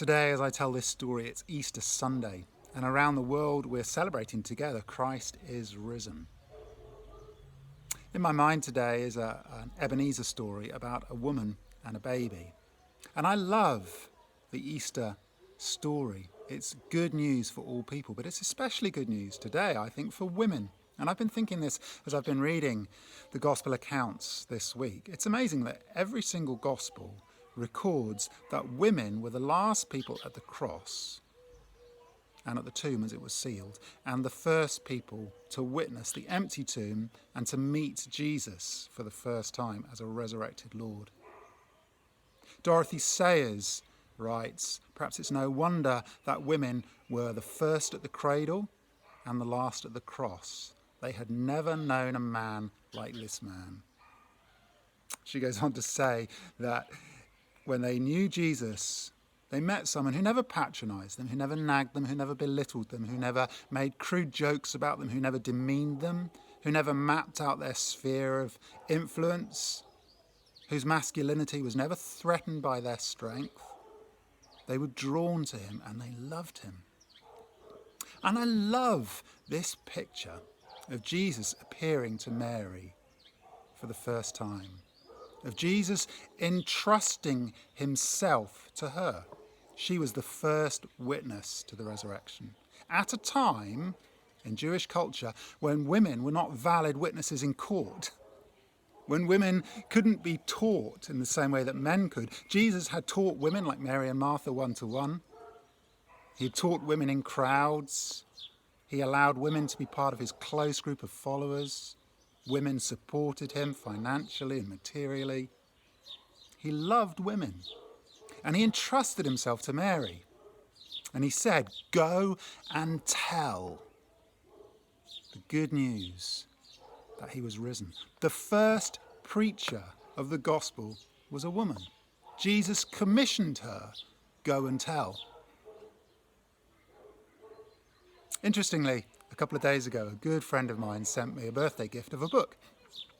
Today, as I tell this story, it's Easter Sunday, and around the world we're celebrating together Christ is risen. In my mind today is an Ebenezer story about a woman and a baby. And I love the Easter story. It's good news for all people, but it's especially good news today, I think, for women. And I've been thinking this as I've been reading the gospel accounts this week. It's amazing that every single gospel records that women were the last people at the cross and at the tomb as it was sealed, and the first people to witness the empty tomb and to meet Jesus for the first time as a resurrected Lord. Dorothy Sayers writes, perhaps it's no wonder that women were the first at the cradle and the last at the cross. They had never known a man like this man. She goes on to say that when they knew Jesus, they met someone who never patronised them, who never nagged them, who never belittled them, who never made crude jokes about them, who never demeaned them, who never mapped out their sphere of influence, whose masculinity was never threatened by their strength. They were drawn to him and they loved him. And I love this picture of Jesus appearing to Mary for the first time, of Jesus entrusting himself to her. She was the first witness to the resurrection. At a time in Jewish culture when women were not valid witnesses in court, when women couldn't be taught in the same way that men could, Jesus had taught women like Mary and Martha one-to-one. He had taught women in crowds. He allowed women to be part of his close group of followers. Women supported him financially and materially. He loved women. And he entrusted himself to Mary. And he said, "Go and tell the good news that he was risen." The first preacher of the gospel was a woman. Jesus commissioned her, "Go and tell." Interestingly, a couple of days ago, a good friend of mine sent me a birthday gift of a book.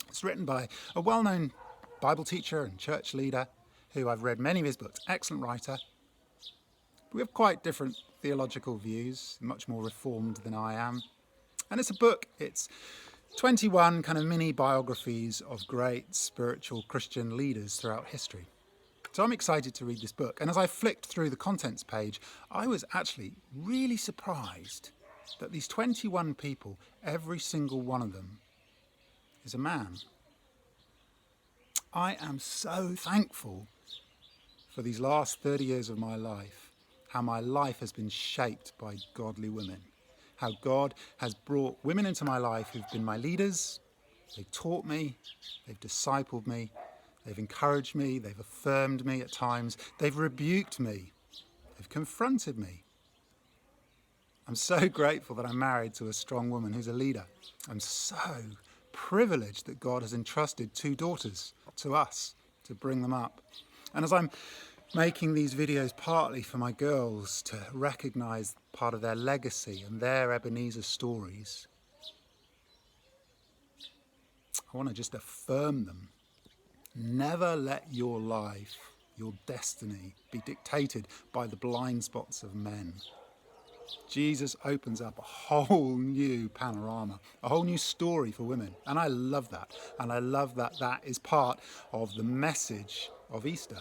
It's written by a well-known Bible teacher and church leader who I've read many of his books, excellent writer. We have quite different theological views, much more reformed than I am. And it's a book, it's 21 kind of mini biographies of great spiritual Christian leaders throughout history. So I'm excited to read this book. And as I flicked through the contents page, I was actually really surprised that these 21 people, every single one of them, is a man. I am so thankful for these last 30 years of my life, how my life has been shaped by godly women, how God has brought women into my life who've been my leaders. They've taught me, they've discipled me, they've encouraged me, they've affirmed me at times, they've rebuked me, they've confronted me. I'm so grateful that I'm married to a strong woman who's a leader. I'm so privileged that God has entrusted 2 daughters to us to bring them up. And as I'm making these videos partly for my girls to recognise part of their legacy and their Ebenezer stories, I want to just affirm them. Never let your life, your destiny, be dictated by the blind spots of men. Jesus opens up a whole new panorama, a whole new story for women. And I love that. And I love that that is part of the message of Easter.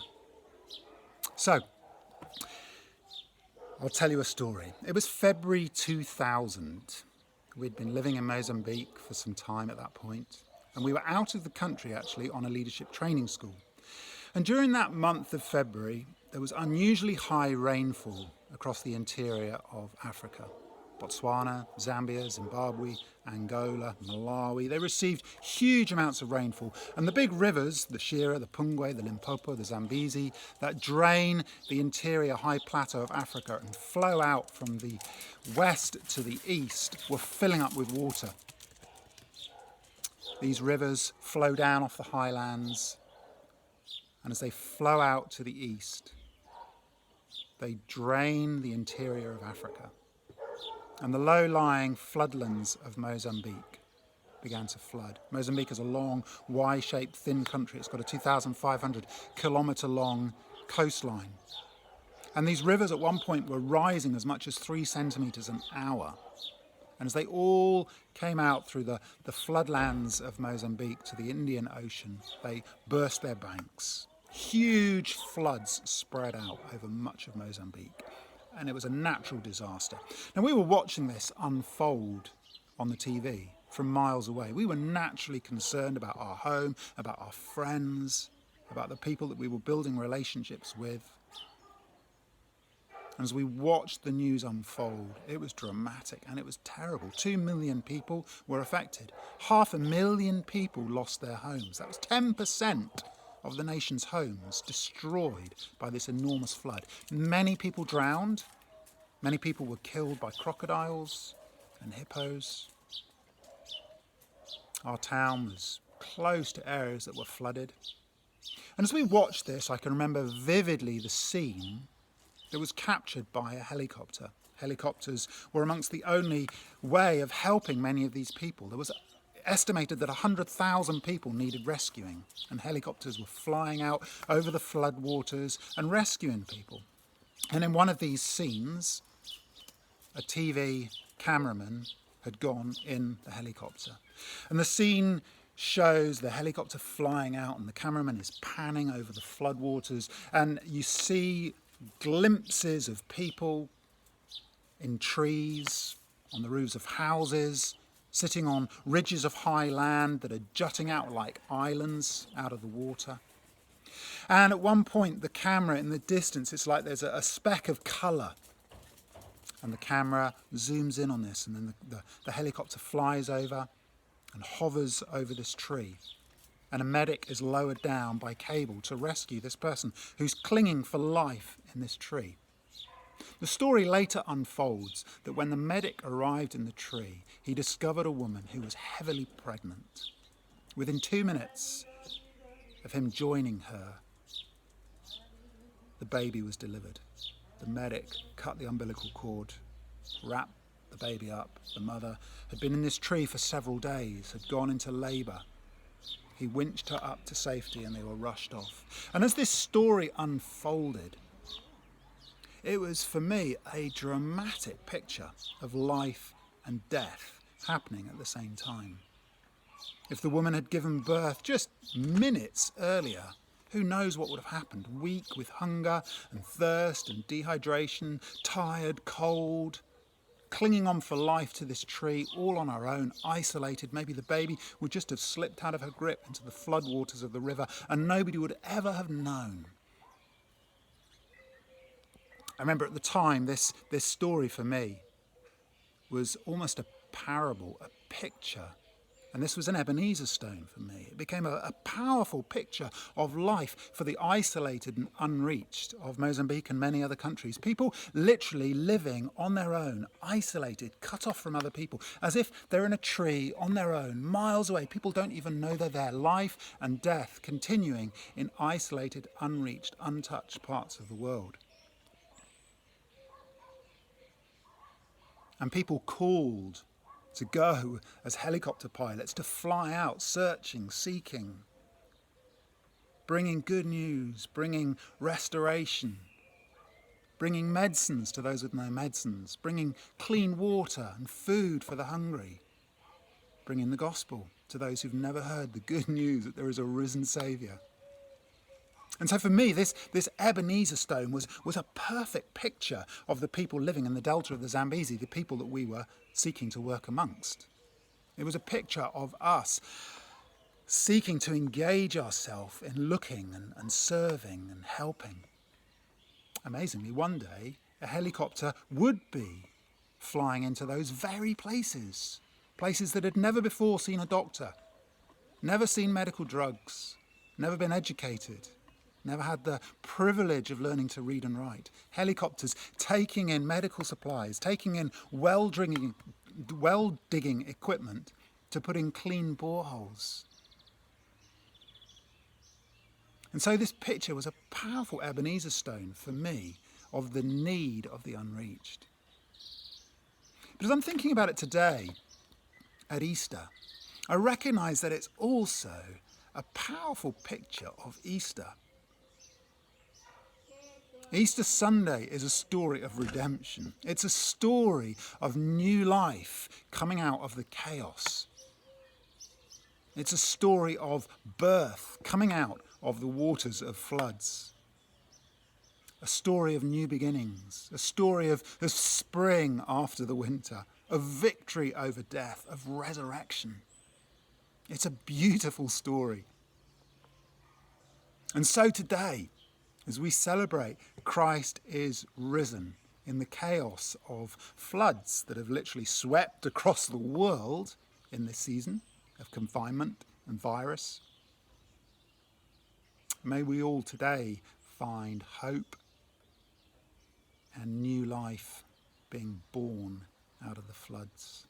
So, I'll tell you a story. It was February 2000. We'd been living in Mozambique for some time at that point. And we were out of the country actually on a leadership training school. And during that month of February, there was unusually high rainfall across the interior of Africa. Botswana, Zambia, Zimbabwe, Angola, Malawi, they received huge amounts of rainfall. And the big rivers, the Shira, the Pungwe, the Limpopo, the Zambezi, that drain the interior high plateau of Africa and flow out from the west to the east, were filling up with water. These rivers flow down off the highlands, and as they flow out to the east, they drain the interior of Africa. And the low-lying floodlands of Mozambique began to flood. Mozambique is a long, Y-shaped, thin country. It's got a 2,500 kilometre long coastline. And these rivers at one point were rising as much as 3 centimetres an hour. And as they all came out through the floodlands of Mozambique to the Indian Ocean, they burst their banks. Huge floods spread out over much of Mozambique. And it was a natural disaster. Now, we were watching this unfold on the TV from miles away. We were naturally concerned about our home, about our friends, about the people that we were building relationships with. And as we watched the news unfold, it was dramatic and it was terrible. 2 million people were affected. 500,000 people lost their homes. That was 10% of the nation's homes destroyed by this enormous flood. Many people drowned. Many people were killed by crocodiles and hippos. Our town was close to areas that were flooded. And as we watched this, I can remember vividly the scene that was captured by a helicopter. Helicopters were amongst the only way of helping many of these people. There was estimated that 100,000 people needed rescuing, and helicopters were flying out over the floodwaters and rescuing people. And in one of these scenes, a TV cameraman had gone in the helicopter. And the scene shows the helicopter flying out and the cameraman is panning over the floodwaters, and you see glimpses of people in trees, on the roofs of houses, sitting on ridges of high land that are jutting out like islands out of the water. And at one point, the camera in the distance, it's like there's a speck of colour. And the camera zooms in on this, and then the helicopter flies over and hovers over this tree. And a medic is lowered down by cable to rescue this person who's clinging for life in this tree. The story later unfolds that when the medic arrived in the tree, he discovered a woman who was heavily pregnant. Within 2 minutes of him joining her, the baby was delivered. The medic cut the umbilical cord, wrapped the baby up. The mother had been in this tree for several days, had gone into labour. He winched her up to safety and they were rushed off. And as this story unfolded, it was for me a dramatic picture of life and death happening at the same time. If the woman had given birth just minutes earlier, who knows what would have happened? Weak with hunger and thirst and dehydration, tired, cold, clinging on for life to this tree, all on our own, isolated. Maybe the baby would just have slipped out of her grip into the floodwaters of the river and nobody would ever have known. I remember at the time, this story for me was almost a parable, a picture. And this was an Ebenezer stone for me. It became a powerful picture of life for the isolated and unreached of Mozambique and many other countries. People literally living on their own, isolated, cut off from other people, as if they're in a tree on their own, miles away. People don't even know they're there. Life and death continuing in isolated, unreached, untouched parts of the world. And people called to go as helicopter pilots, to fly out, searching, seeking, bringing good news, bringing restoration, bringing medicines to those with no medicines, bringing clean water and food for the hungry, bringing the gospel to those who've never heard the good news that there is a risen Saviour. And so for me, this Ebenezer stone was a perfect picture of the people living in the delta of the Zambezi, the people that we were seeking to work amongst. It was a picture of us seeking to engage ourselves in looking and serving and helping. Amazingly, one day, a helicopter would be flying into those very places that had never before seen a doctor, never seen medical drugs, never been educated, never had the privilege of learning to read and write. Helicopters taking in medical supplies, taking in well-digging equipment to put in clean boreholes. And so this picture was a powerful Ebenezer stone for me of the need of the unreached. But as I'm thinking about it today, at Easter, I recognise that it's also a powerful picture of Easter. Easter Sunday is a story of redemption. It's a story of new life coming out of the chaos. It's a story of birth coming out of the waters of floods. A story of new beginnings, a story of spring after the winter, of victory over death, of resurrection. It's a beautiful story. And so today, as we celebrate Christ is risen in the chaos of floods that have literally swept across the world in this season of confinement and virus, may we all today find hope and new life being born out of the floods.